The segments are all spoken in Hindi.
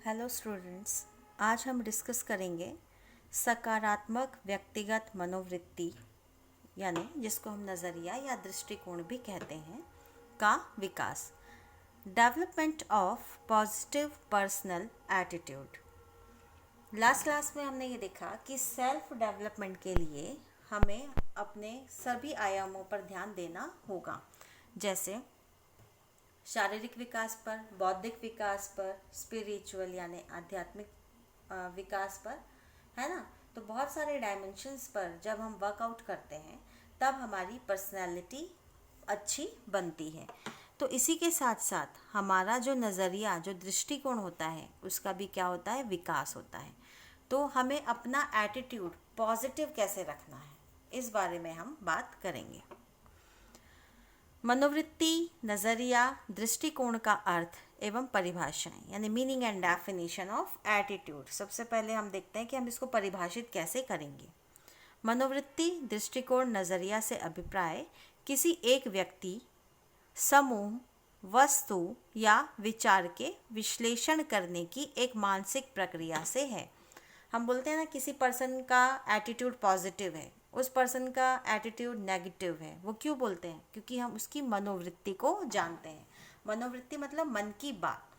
हेलो स्टूडेंट्स, आज हम डिस्कस करेंगे सकारात्मक व्यक्तिगत मनोवृत्ति यानी जिसको हम नज़रिया या दृष्टिकोण भी कहते हैं का विकास। Development of positive personal attitude. Last class में हमने ये देखा कि सेल्फ डेवलपमेंट के लिए हमें अपने सभी आयामों पर ध्यान देना होगा, जैसे शारीरिक विकास पर, बौद्धिक विकास पर, स्पिरिचुअल यानी आध्यात्मिक विकास पर, है ना। तो बहुत सारे डायमेंशंस पर जब हम वर्कआउट करते हैं तब हमारी पर्सनैलिटी अच्छी बनती है। तो इसी के साथ साथ हमारा जो नज़रिया, जो दृष्टिकोण होता है, उसका भी क्या होता है, विकास होता है। तो हमें अपना एटीट्यूड पॉजिटिव कैसे रखना है, इस बारे में हम बात करेंगे। मनोवृत्ति, नज़रिया, दृष्टिकोण का अर्थ एवं परिभाषाएं यानी meaning and definition of attitude. सबसे पहले हम देखते हैं कि हम इसको परिभाषित कैसे करेंगे। मनोवृत्ति, दृष्टिकोण, नज़रिया से अभिप्राय किसी एक व्यक्ति, समूह, वस्तु या विचार के विश्लेषण करने की एक मानसिक प्रक्रिया से है। हम बोलते हैं ना, किसी पर्सन का एटीट्यूड पॉजिटिव है, उस पर्सन का एटीट्यूड नेगेटिव है। वो क्यों बोलते हैं? क्योंकि हम उसकी मनोवृत्ति को जानते हैं। मनोवृत्ति मतलब मन की बात,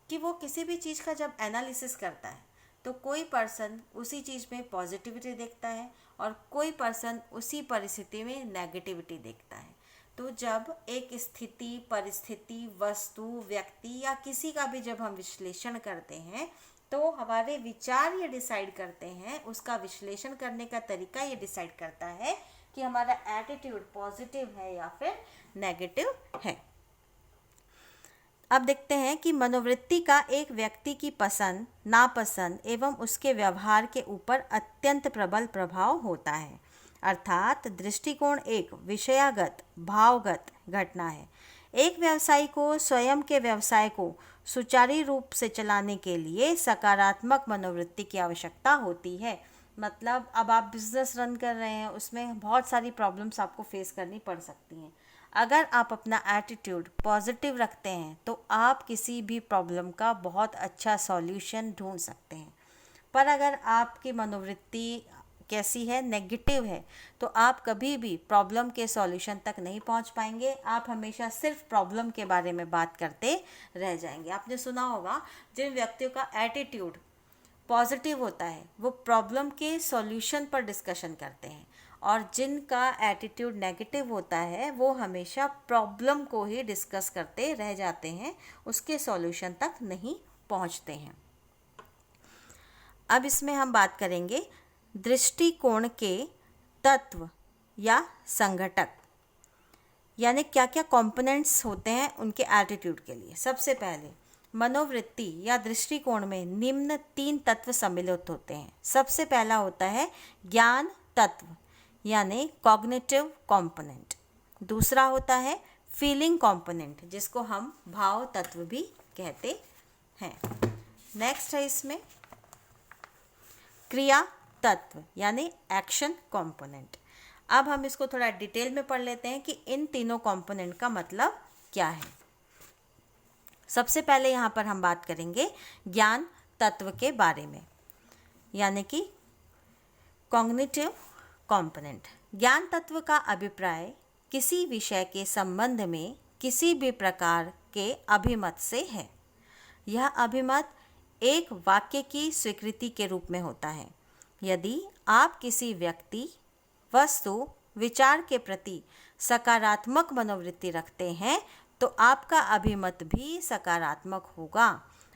कि वो किसी भी चीज़ का जब एनालिसिस करता है तो कोई पर्सन उसी चीज़ में पॉजिटिविटी देखता है और कोई पर्सन उसी परिस्थिति में नेगेटिविटी देखता है। तो जब एक स्थिति, परिस्थिति, वस्तु, व्यक्ति या किसी का भी जब हम विश्लेषण करते हैं तो हमारे विचार ये डिसाइड करते हैं, उसका विश्लेषण करने का तरीका ये डिसाइड करता है कि हमारा एटीट्यूड पॉजिटिव है या फिर नेगेटिव है। अब देखते हैं कि मनोवृत्ति का एक व्यक्ति की पसंद, नापसंद एवं उसके व्यवहार के ऊपर अत्यंत प्रबल प्रभाव होता है। अर्थात दृष्टिकोण एक विषयागत, भावगत घटना है। एक व्यवसायी को स्वयं के व्यवसाय को सुचारू रूप से चलाने के लिए सकारात्मक मनोवृत्ति की आवश्यकता होती है। मतलब अब आप बिजनेस रन कर रहे हैं, उसमें बहुत सारी प्रॉब्लम्स आपको फेस करनी पड़ सकती हैं। अगर आप अपना एटीट्यूड पॉजिटिव रखते हैं तो आप किसी भी प्रॉब्लम का बहुत अच्छा सॉल्यूशन ढूंढ सकते हैं। पर अगर आपकी मनोवृत्ति कैसी है, नेगेटिव है, तो आप कभी भी प्रॉब्लम के सॉल्यूशन तक नहीं पहुंच पाएंगे। आप हमेशा सिर्फ प्रॉब्लम के बारे में बात करते रह जाएंगे। आपने सुना होगा, जिन व्यक्तियों का एटीट्यूड पॉजिटिव होता है वो प्रॉब्लम के सॉल्यूशन पर डिस्कशन करते हैं, और जिनका एटीट्यूड नेगेटिव होता है वो हमेशा प्रॉब्लम को ही डिस्कस करते रह जाते हैं, उसके सॉल्यूशन तक नहीं पहुंचते हैं। अब इसमें हम बात करेंगे दृष्टिकोण के तत्व या संघटक, यानी क्या क्या कंपोनेंट्स होते हैं उनके एटीट्यूड के लिए। सबसे पहले मनोवृत्ति या दृष्टिकोण में निम्न 3 तत्व सम्मिलित होते हैं। सबसे पहला होता है ज्ञान तत्व यानी कॉग्निटिव कंपोनेंट। दूसरा होता है फीलिंग कंपोनेंट, जिसको हम भाव तत्व भी कहते हैं। नेक्स्ट है इसमें क्रिया तत्व यानी एक्शन कंपोनेंट। अब हम इसको थोड़ा डिटेल में पढ़ लेते हैं कि इन तीनों कंपोनेंट का मतलब क्या है। सबसे पहले यहाँ पर हम बात करेंगे ज्ञान तत्व के बारे में, यानी कि कॉग्निटिव कंपोनेंट। ज्ञान तत्व का अभिप्राय किसी विषय के संबंध में किसी भी प्रकार के अभिमत से है। यह अभिमत एक वाक्य की स्वीकृति के रूप में होता है। यदि आप किसी व्यक्ति, वस्तु, विचार के प्रति सकारात्मक मनोवृत्ति रखते हैं तो आपका अभिमत भी सकारात्मक होगा,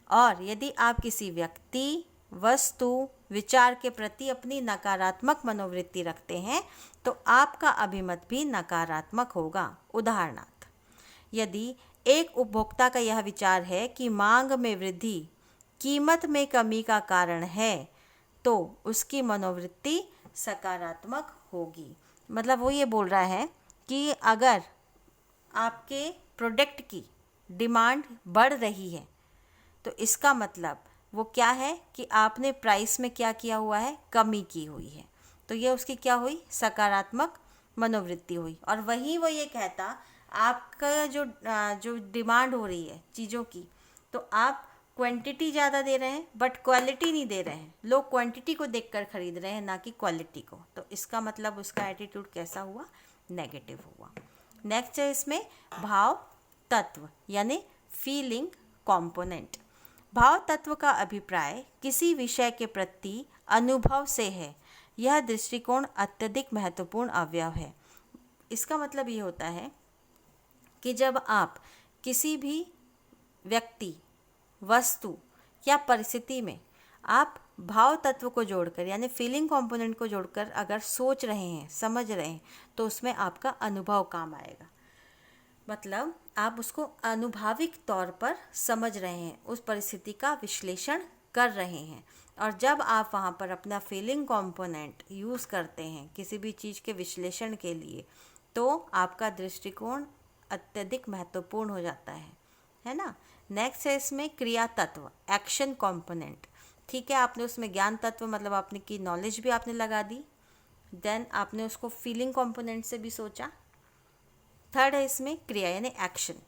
और यदि आप किसी व्यक्ति, वस्तु, विचार के प्रति अपनी नकारात्मक मनोवृत्ति रखते हैं तो आपका अभिमत भी नकारात्मक होगा। उदाहरणार्थ, यदि एक उपभोक्ता का यह विचार है कि मांग में वृद्धि कीमत में कमी का कारण है तो उसकी मनोवृत्ति सकारात्मक होगी। मतलब वो ये बोल रहा है कि अगर आपके प्रोडक्ट की डिमांड बढ़ रही है तो इसका मतलब वो क्या है कि आपने प्राइस में क्या किया हुआ है, कमी की हुई है। तो ये उसकी क्या हुई, सकारात्मक मनोवृत्ति हुई। और वहीं वो ये कहता, आपका जो डिमांड हो रही है चीज़ों की, तो आप क्वांटिटी ज़्यादा दे रहे हैं बट क्वालिटी नहीं दे रहे हैं, लोग क्वांटिटी को देखकर खरीद रहे हैं ना कि क्वालिटी को, तो इसका मतलब उसका एटीट्यूड कैसा हुआ, नेगेटिव हुआ। नेक्स्ट है इसमें भाव तत्व यानी फीलिंग कंपोनेंट। भाव तत्व का अभिप्राय किसी विषय के प्रति अनुभव से है, यह दृष्टिकोण अत्यधिक महत्वपूर्ण अवयव है। इसका मतलब ये होता है कि जब आप किसी भी व्यक्ति, वस्तु या परिस्थिति में आप भाव तत्व को जोड़कर यानी फीलिंग कंपोनेंट को जोड़कर अगर सोच रहे हैं, समझ रहे हैं, तो उसमें आपका अनुभव काम आएगा। मतलब आप उसको अनुभाविक तौर पर समझ रहे हैं, उस परिस्थिति का विश्लेषण कर रहे हैं। और जब आप वहाँ पर अपना फीलिंग कंपोनेंट यूज़ करते हैं किसी भी चीज़ के विश्लेषण के लिए, तो आपका दृष्टिकोण अत्यधिक महत्वपूर्ण हो जाता है ना। नेक्स्ट है इसमें क्रिया तत्व, एक्शन कंपोनेंट। ठीक है, आपने उसमें ज्ञान तत्व मतलब आपने की नॉलेज भी आपने लगा दी, देन आपने उसको फीलिंग कंपोनेंट से भी सोचा। थर्ड है इसमें क्रिया यानी एक्शन।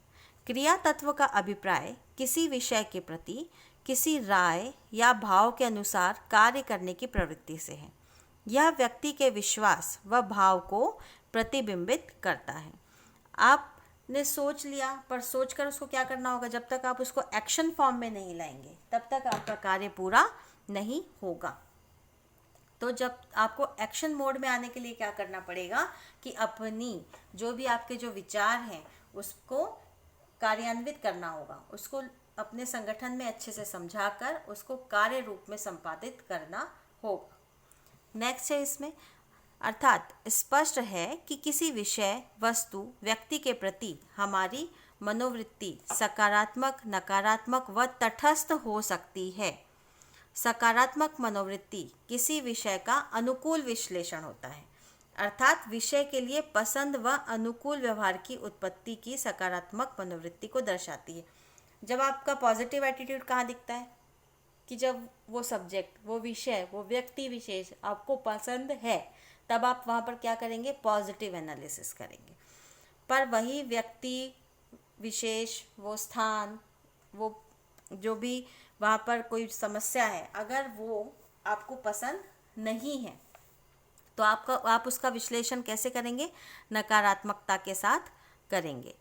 क्रिया तत्व का अभिप्राय किसी विषय के प्रति किसी राय या भाव के अनुसार कार्य करने की प्रवृत्ति से है। यह व्यक्ति के विश्वास व भाव को प्रतिबिंबित करता है। आपने सोच लिया, पर सोचकर उसको क्या करना होगा, जब तक आप उसको एक्शन फॉर्म में नहीं लाएंगे तब तक आपका कार्य पूरा नहीं होगा। तो जब आपको एक्शन मोड में आने के लिए क्या करना पड़ेगा कि अपनी जो भी आपके जो विचार हैं उसको कार्यान्वित करना होगा, उसको अपने संगठन में अच्छे से समझाकर उसको कार्य रूप में संपादित करना होगा। नेक्स्ट है इसमें, अर्थात स्पष्ट है कि किसी विषय, वस्तु, व्यक्ति के प्रति हमारी मनोवृत्ति सकारात्मक, नकारात्मक व तटस्थ हो सकती है। सकारात्मक मनोवृत्ति किसी विषय का अनुकूल विश्लेषण होता है, अर्थात विषय के लिए पसंद व अनुकूल व्यवहार की उत्पत्ति की सकारात्मक मनोवृत्ति को दर्शाती है। जब आपका पॉजिटिव एटीट्यूड कहाँ दिखता है कि जब वो सब्जेक्ट, वो विषय, वो व्यक्ति विशेष आपको पसंद है, तब आप वहाँ पर क्या करेंगे, पॉजिटिव एनालिसिस करेंगे। पर वही व्यक्ति विशेष, वो स्थान, वो जो भी वहाँ पर कोई समस्या है, अगर वो आपको पसंद नहीं है तो आप उसका विश्लेषण कैसे करेंगे, नकारात्मकता के साथ करेंगे,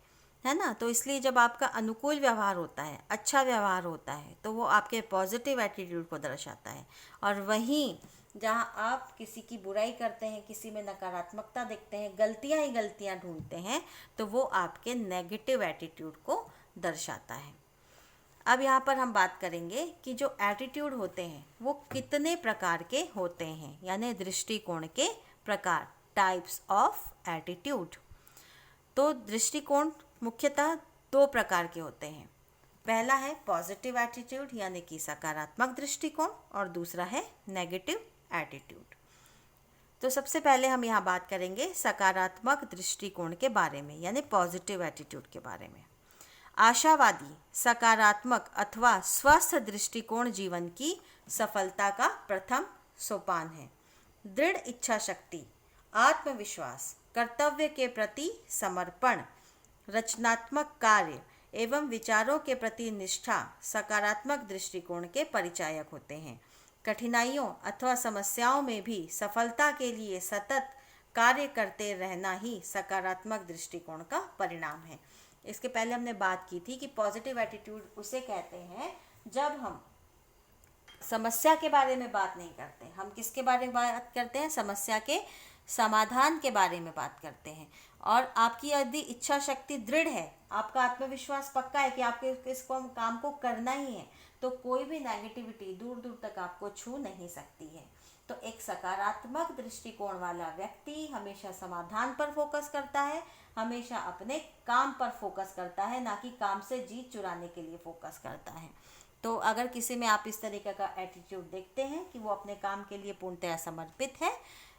है ना। तो इसलिए जब आपका अनुकूल व्यवहार होता है, अच्छा व्यवहार होता है, तो वो आपके पॉजिटिव एटीट्यूड को दर्शाता है। और वहीं जहाँ आप किसी की बुराई करते हैं, किसी में नकारात्मकता देखते हैं, गलतियाँ ही गलतियाँ ढूंढते हैं, तो वो आपके नेगेटिव एटीट्यूड को दर्शाता है। अब यहाँ पर हम बात करेंगे कि जो एटीट्यूड होते हैं वो कितने प्रकार के होते हैं, यानी दृष्टिकोण के प्रकार, टाइप्स ऑफ एटीट्यूड। तो दृष्टिकोण मुख्यतः दो प्रकार के होते हैं। पहला है पॉजिटिव एटीट्यूड यानी कि सकारात्मक दृष्टिकोण, और दूसरा है नेगेटिव एटीट्यूड। तो सबसे पहले हम यहाँ बात करेंगे सकारात्मक दृष्टिकोण के बारे में यानी पॉजिटिव एटीट्यूड के बारे में। आशावादी, सकारात्मक अथवा स्वस्थ दृष्टिकोण जीवन की सफलता का प्रथम सोपान है। दृढ़ इच्छा शक्ति, आत्मविश्वास, कर्तव्य के प्रति समर्पण, रचनात्मक कार्य एवं विचारों के प्रति निष्ठा सकारात्मक दृष्टिकोण के परिचायक होते हैं। कठिनाइयों अथवा समस्याओं में भी सफलता के लिए सतत कार्य करते रहना ही सकारात्मक दृष्टिकोण का परिणाम है। इसके पहले हमने बात की थी कि पॉजिटिव एटीट्यूड उसे कहते हैं जब हम समस्या के बारे में बात नहीं करते, हम किसके बारे में बात करते हैं, समस्या के समाधान के बारे में बात करते हैं। और आपकी यदि इच्छा शक्ति दृढ़ है, आपका आत्मविश्वास पक्का है कि आपके इस काम को करना ही है, तो कोई भी नेगेटिविटी दूर दूर तक आपको छू नहीं सकती है। तो एक सकारात्मक दृष्टिकोण वाला व्यक्ति हमेशा समाधान पर फोकस करता है, हमेशा अपने काम पर फोकस करता है, ना कि काम से जीत चुराने के लिए फोकस करता है। तो अगर किसी में आप इस तरीके का एटीट्यूड देखते हैं कि वो अपने काम के लिए पूर्णतया समर्पित है,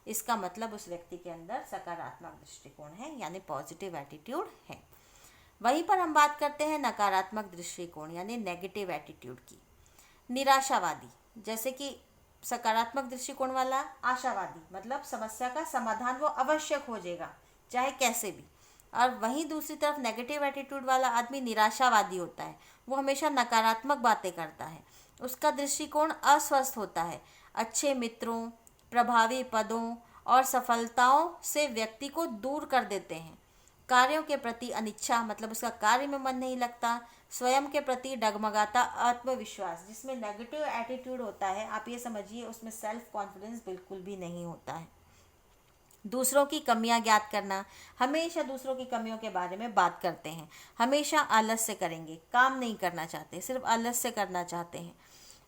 इसका मतलब उस व्यक्ति के अंदर सकारात्मक दृष्टिकोण है यानी पॉजिटिव एटीट्यूड है। वहीं पर हम बात करते हैं नकारात्मक दृष्टिकोण यानी नेगेटिव एटीट्यूड की। निराशावादी, जैसे कि सकारात्मक दृष्टिकोण वाला आशावादी, मतलब समस्या का समाधान वो अवश्य खोजेगा चाहे कैसे भी, और वहीं दूसरी तरफ नेगेटिव एटीट्यूड वाला आदमी निराशावादी होता है, वो हमेशा नकारात्मक बातें करता है, उसका दृष्टिकोण अस्वस्थ होता है। अच्छे मित्रों, प्रभावी पदों और सफलताओं से व्यक्ति को दूर कर देते हैं। कार्यों के प्रति अनिच्छा, मतलब उसका कार्य में मन नहीं लगता। स्वयं के प्रति डगमगाता आत्मविश्वास, जिसमें नेगेटिव एटीट्यूड होता है, आप ये समझिए उसमें सेल्फ कॉन्फिडेंस बिल्कुल भी नहीं होता है। दूसरों की कमियां ज्ञात करना, हमेशा दूसरों की कमियों के बारे में बात करते हैं, हमेशा आलस्य करेंगे, काम नहीं करना चाहते, सिर्फ आलस्य करना चाहते हैं।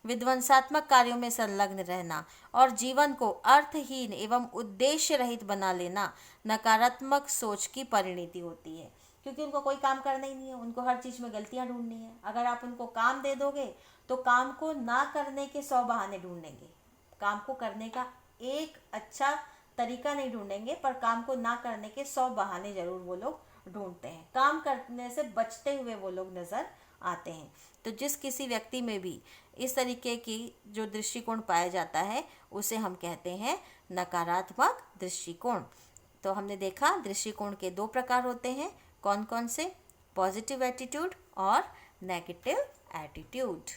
विध्वंसात्मक कार्यों में संलग्न रहना और जीवन को अर्थहीन एवं उद्देश्य रहित बना लेना नकारात्मक सोच की परिणति होती है, क्योंकि उनको कोई काम करना ही नहीं है, उनको हर चीज़ में गलतियां ढूंढनी है। अगर आप उनको काम दे दोगे तो काम को ना करने के 100 बहाने ढूंढेंगे, काम को करने का एक अच्छा तरीका नहीं ढूंढेंगे, पर काम को ना करने के 100 बहाने जरूर वो लोग ढूंढते हैं। काम करने से बचते हुए वो लोग नज़र आते हैं। तो जिस किसी व्यक्ति में भी इस तरीके की जो दृष्टिकोण पाया जाता है उसे हम कहते हैं नकारात्मक दृष्टिकोण। तो हमने देखा दृष्टिकोण के 2 प्रकार होते हैं, कौन कौन से? पॉजिटिव एटीट्यूड और नेगेटिव एटीट्यूड।